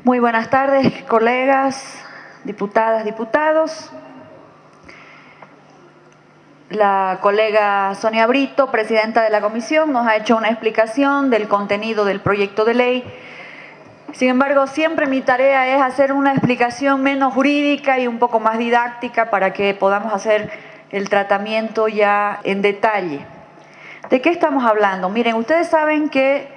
Muy buenas tardes, colegas, diputadas, diputados. La colega Sonia Brito, presidenta de la comisión, nos ha hecho una explicación del contenido del proyecto de ley. Sin embargo, siempre mi tarea es hacer una explicación menos jurídica y un poco más didáctica para que podamos hacer el tratamiento ya en detalle. ¿De qué estamos hablando? Miren, ustedes saben que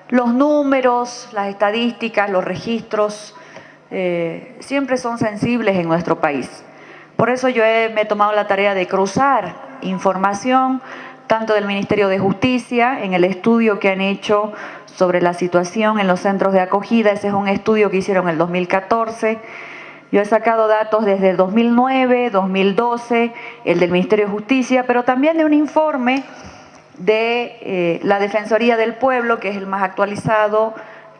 los números, las estadísticas, los registros siempre son sensibles en nuestro país. Por eso yo me he tomado la tarea de cruzar información tanto del Ministerio de Justicia en el estudio que han hecho sobre la situación en los centros de acogida. Ese es un estudio que hicieron en el 2014. Yo he sacado datos desde el 2009, 2012, el del Ministerio de Justicia, pero también de un informe de la Defensoría del Pueblo, que es el más actualizado,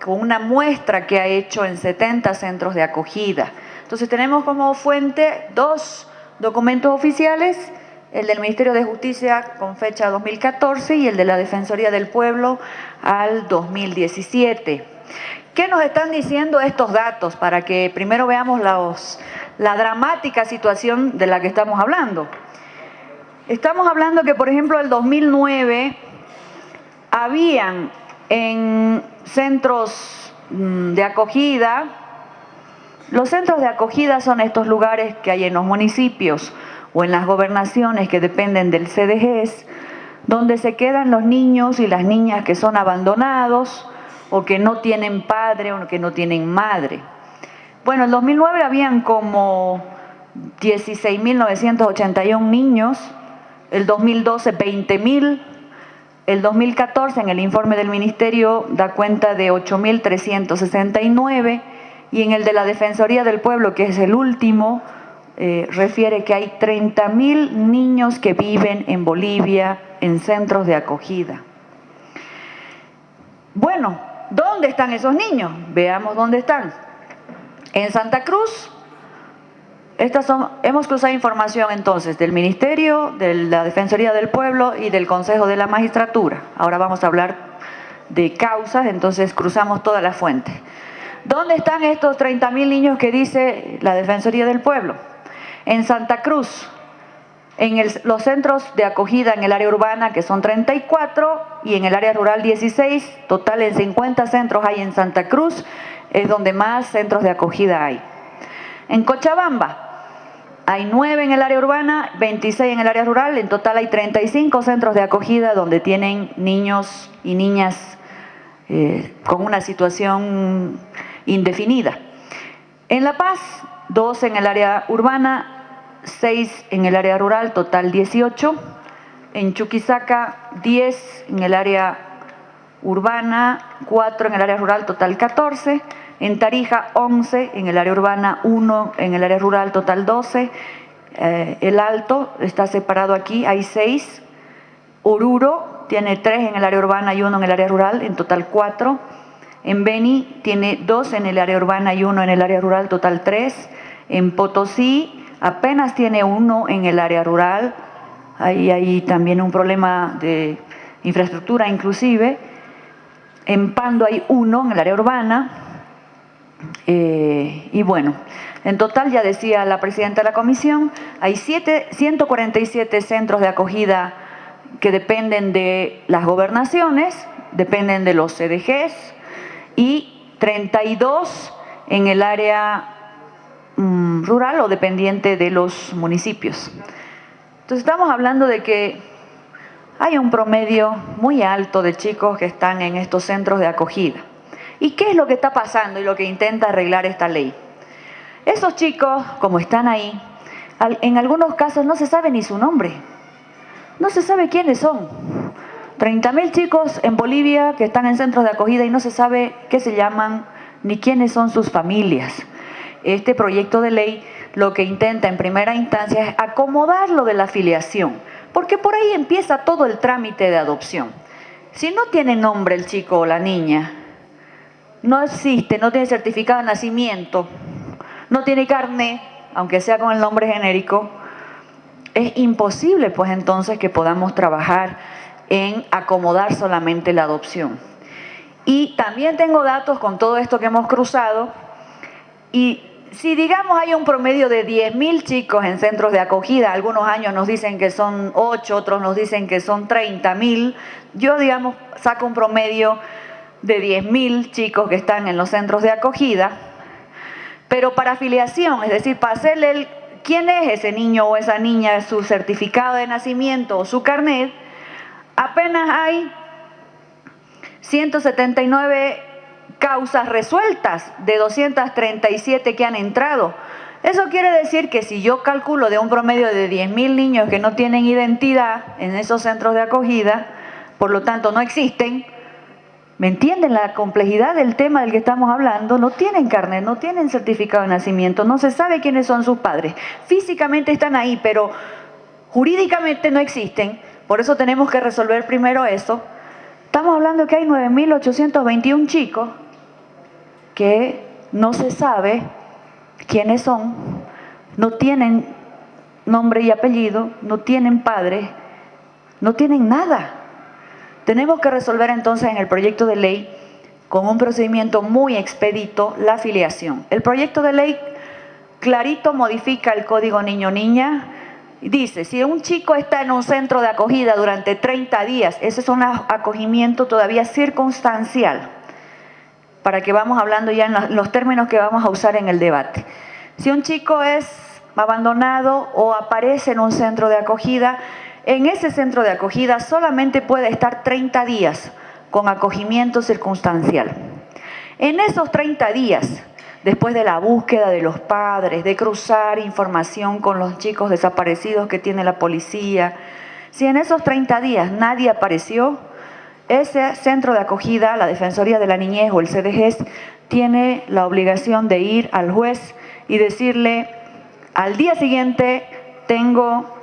con una muestra que ha hecho en 70 centros de acogida. Entonces tenemos como fuente dos documentos oficiales, el del Ministerio de Justicia con fecha 2014 y el de la Defensoría del Pueblo al 2017. ¿Qué nos están diciendo estos datos? Para que primero veamos la dramática situación de la que estamos hablando. Estamos hablando que, por ejemplo, el 2009 habían en centros de acogida, los centros de acogida son estos lugares que hay en los municipios o en las gobernaciones que dependen del CDGES, donde se quedan los niños y las niñas que son abandonados o que no tienen padre o que no tienen madre. Bueno, en 2009 habían como 16.981 niños, el 2012 20.000, el 2014 en el informe del Ministerio da cuenta de 8.369 y en el de la Defensoría del Pueblo, que es el último, refiere que hay 30.000 niños que viven en Bolivia en centros de acogida. Bueno, ¿dónde están esos niños? Veamos dónde están. En Santa Cruz. Hemos cruzado información entonces del Ministerio, de la Defensoría del Pueblo y del Consejo de la Magistratura. Ahora vamos a hablar de causas, entonces cruzamos todas las fuentes. ¿Dónde están estos 30.000 niños que dice la Defensoría del Pueblo? En Santa Cruz, en los centros de acogida en el área urbana, que son 34, y en el área rural 16, total en 50 centros hay en Santa Cruz, es donde más centros de acogida hay. En Cochabamba, hay 9 en el área urbana, 26 en el área rural, en total hay 35 centros de acogida donde tienen niños y niñas con una situación indefinida. En La Paz, 12 en el área urbana, 6 en el área rural, total 18. En Chuquisaca, 10 en el área urbana, 4 en el área rural, total 14. En Tarija, 11 en el área urbana, 1 en el área rural, total 12. El Alto está separado aquí, hay 6. Oruro tiene 3 en el área urbana y 1 en el área rural, en total 4. En Beni tiene 2 en el área urbana y 1 en el área rural, total 3. En Potosí apenas tiene 1 en el área rural, hay también un problema de infraestructura inclusive. En Pando hay 1 en el área urbana. Y bueno, en total, ya decía la presidenta de la comisión, hay 147 centros de acogida que dependen de las gobernaciones, dependen de los CDGs, y 32 en el área rural o dependiente de los municipios. Entonces estamos hablando de que hay un promedio muy alto de chicos que están en estos centros de acogida. ¿Y qué es lo que está pasando y lo que intenta arreglar esta ley? Esos chicos, como están ahí, en algunos casos no se sabe ni su nombre. No se sabe quiénes son. 30.000 chicos en Bolivia que están en centros de acogida y no se sabe qué se llaman ni quiénes son sus familias. Este proyecto de ley lo que intenta en primera instancia es acomodarlo de la filiación, porque por ahí empieza todo el trámite de adopción. Si no tiene nombre el chico o la niña, no existe, no tiene certificado de nacimiento, no tiene carné, aunque sea con el nombre genérico, es imposible pues entonces que podamos trabajar en acomodar solamente la adopción. Y también tengo datos con todo esto que hemos cruzado Y si digamos hay un promedio de 10.000 chicos en centros de acogida, algunos años nos dicen que son 8, otros nos dicen que son 30.000, yo digamos saco un promedio de 10.000 chicos que están en los centros de acogida, pero para afiliación, es decir, para hacerle quién es ese niño o esa niña, su certificado de nacimiento o su carnet, apenas hay 179 causas resueltas de 237 que han entrado. Eso quiere decir que si yo calculo de un promedio de 10.000 niños que no tienen identidad en esos centros de acogida, por lo tanto no existen, ¿me entienden la complejidad del tema del que estamos hablando? No tienen carnet, no tienen certificado de nacimiento, no se sabe quiénes son sus padres. Físicamente están ahí, pero jurídicamente no existen. Por eso tenemos que resolver primero eso. Estamos hablando que hay 9.821 chicos que no se sabe quiénes son, no tienen nombre y apellido, no tienen padres, no tienen nada. Tenemos que resolver entonces en el proyecto de ley, con un procedimiento muy expedito, la afiliación. El proyecto de ley clarito modifica el Código Niño-Niña. Dice, si un chico está en un centro de acogida durante 30 días, ese es un acogimiento todavía circunstancial, para que vamos hablando ya en los términos que vamos a usar en el debate. Si un chico es abandonado o aparece en un centro de acogida, en ese centro de acogida solamente puede estar 30 días con acogimiento circunstancial. En esos 30 días, después de la búsqueda de los padres, de cruzar información con los chicos desaparecidos que tiene la policía, si en esos 30 días nadie apareció, ese centro de acogida, la Defensoría de la Niñez o el CDGES, tiene la obligación de ir al juez y decirle, al día siguiente tengo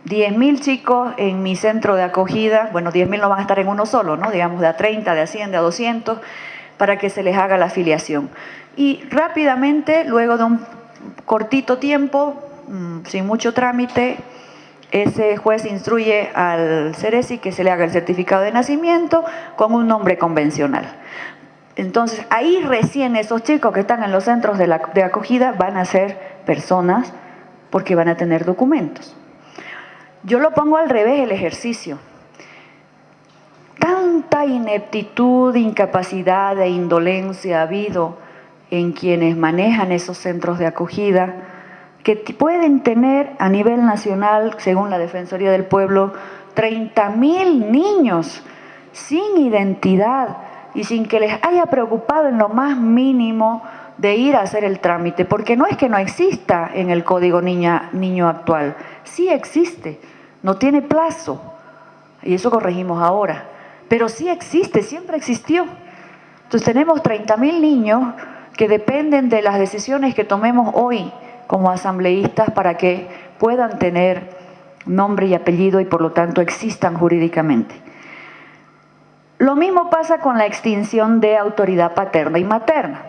10.000 chicos en mi centro de acogida, bueno, 10.000 no van a estar en uno solo, ¿no? Digamos de a 30, de a 100, de a 200, para que se les haga la afiliación. Y rápidamente, luego de un cortito tiempo, sin mucho trámite, ese juez instruye al CERESI que se le haga el certificado de nacimiento con un nombre convencional. Entonces, ahí recién esos chicos que están en los centros de acogida van a ser personas porque van a tener documentos. Yo lo pongo al revés el ejercicio. Tanta ineptitud, incapacidad e indolencia ha habido en quienes manejan esos centros de acogida, que pueden tener a nivel nacional, según la Defensoría del Pueblo, 30.000 niños sin identidad y sin que les haya preocupado en lo más mínimo de ir a hacer el trámite, porque no es que no exista en el Código Niño actual, sí existe, no tiene plazo, y eso corregimos ahora, pero sí existe, siempre existió. Entonces tenemos 30.000 niños que dependen de las decisiones que tomemos hoy como asambleístas para que puedan tener nombre y apellido y por lo tanto existan jurídicamente. Lo mismo pasa con la extinción de autoridad paterna y materna.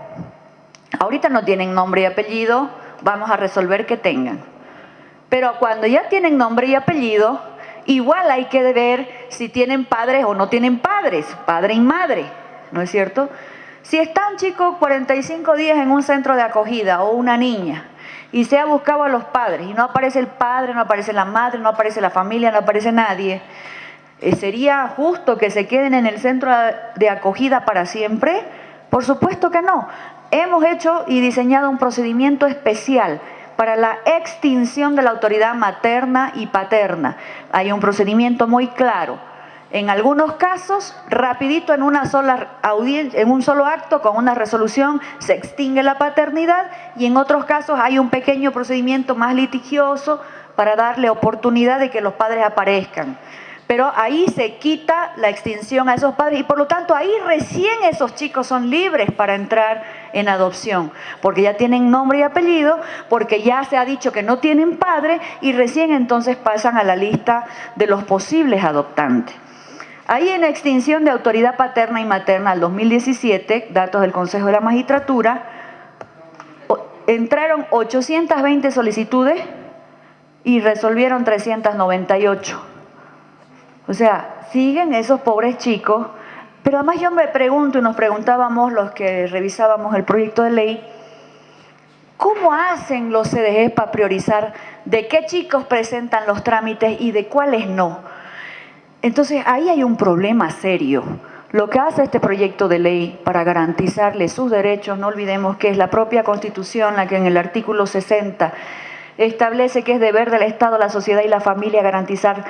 Ahorita no tienen nombre y apellido, vamos a resolver que tengan. Pero cuando ya tienen nombre y apellido, igual hay que ver si tienen padres o no tienen padres, padre y madre, ¿no es cierto? Si está un chico 45 días en un centro de acogida o una niña y se ha buscado a los padres y no aparece el padre, no aparece la madre, no aparece la familia, no aparece nadie, ¿sería justo que se queden en el centro de acogida para siempre? Por supuesto que no. Hemos hecho y diseñado un procedimiento especial para la extinción de la autoridad materna y paterna. Hay un procedimiento muy claro. En algunos casos, rapidito en una sola audiencia, en un solo acto, con una resolución, se extingue la paternidad, y en otros casos hay un pequeño procedimiento más litigioso para darle oportunidad de que los padres aparezcan. Pero ahí se quita la extinción a esos padres y por lo tanto ahí recién esos chicos son libres para entrar en adopción, porque ya tienen nombre y apellido, porque ya se ha dicho que no tienen padre y recién entonces pasan a la lista de los posibles adoptantes. Ahí en la extinción de autoridad paterna y materna al 2017, datos del Consejo de la Magistratura, entraron 820 solicitudes y resolvieron 398. O sea, siguen esos pobres chicos, pero además yo me pregunto y nos preguntábamos los que revisábamos el proyecto de ley, ¿Cómo hacen los CDG para priorizar de qué chicos presentan los trámites y de cuáles no? Entonces, ahí hay un problema serio. Lo que hace este proyecto de ley para garantizarle sus derechos, no olvidemos que es la propia Constitución la que en el artículo 60 establece que es deber del Estado, la sociedad y la familia garantizar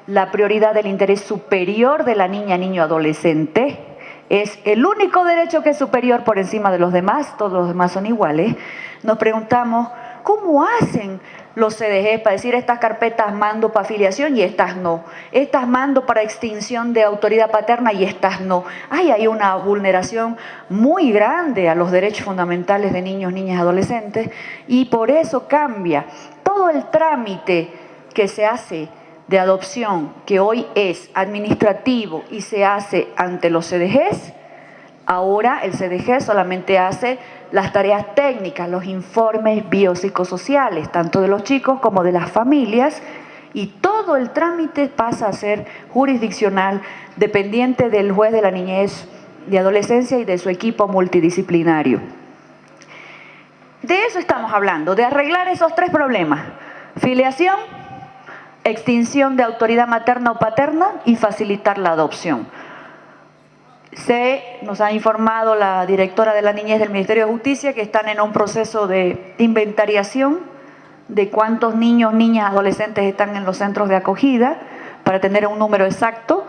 la prioridad del interés superior de la niña, niño, adolescente. Es el único derecho que es superior por encima de los demás, todos los demás son iguales. Nos preguntamos, ¿cómo hacen los CDG para decir estas carpetas mando para afiliación y estas no? Estas mando para extinción de autoridad paterna y estas no. Hay una vulneración muy grande a los derechos fundamentales de niños, niñas, adolescentes y por eso cambia todo el trámite que se hace de adopción, que hoy es administrativo y se hace ante los CDGs. Ahora el CDG solamente hace las tareas técnicas, los informes biopsicosociales, tanto de los chicos como de las familias, y todo el trámite pasa a ser jurisdiccional, dependiente del juez de la niñez y adolescencia y de su equipo multidisciplinario. De eso estamos hablando, de arreglar esos tres problemas: filiación, extinción de autoridad materna o paterna y facilitar la adopción. Nos ha informado la directora de la niñez del Ministerio de Justicia que están en un proceso de inventariación de cuántos niños, niñas, adolescentes están en los centros de acogida para tener un número exacto.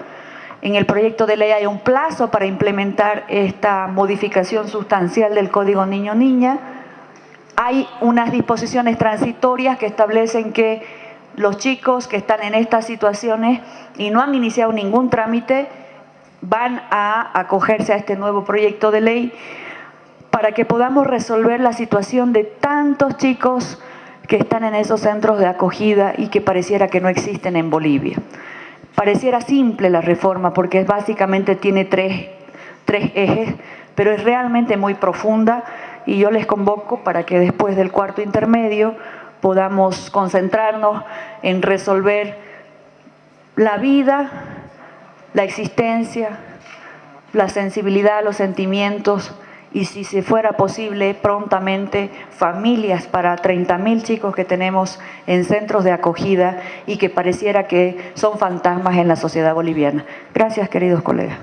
En el proyecto de ley hay un plazo para implementar esta modificación sustancial del Código Niño-Niña. Hay unas disposiciones transitorias que establecen que los chicos que están en estas situaciones y no han iniciado ningún trámite van a acogerse a este nuevo proyecto de ley para que podamos resolver la situación de tantos chicos que están en esos centros de acogida y que pareciera que no existen en Bolivia. Pareciera simple la reforma porque básicamente tiene tres ejes, pero es realmente muy profunda y yo les convoco para que después del cuarto intermedio podamos concentrarnos en resolver la vida, la existencia, la sensibilidad, los sentimientos y si se fuera posible prontamente familias para 30.000 chicos que tenemos en centros de acogida y que pareciera que son fantasmas en la sociedad boliviana. Gracias, queridos colegas.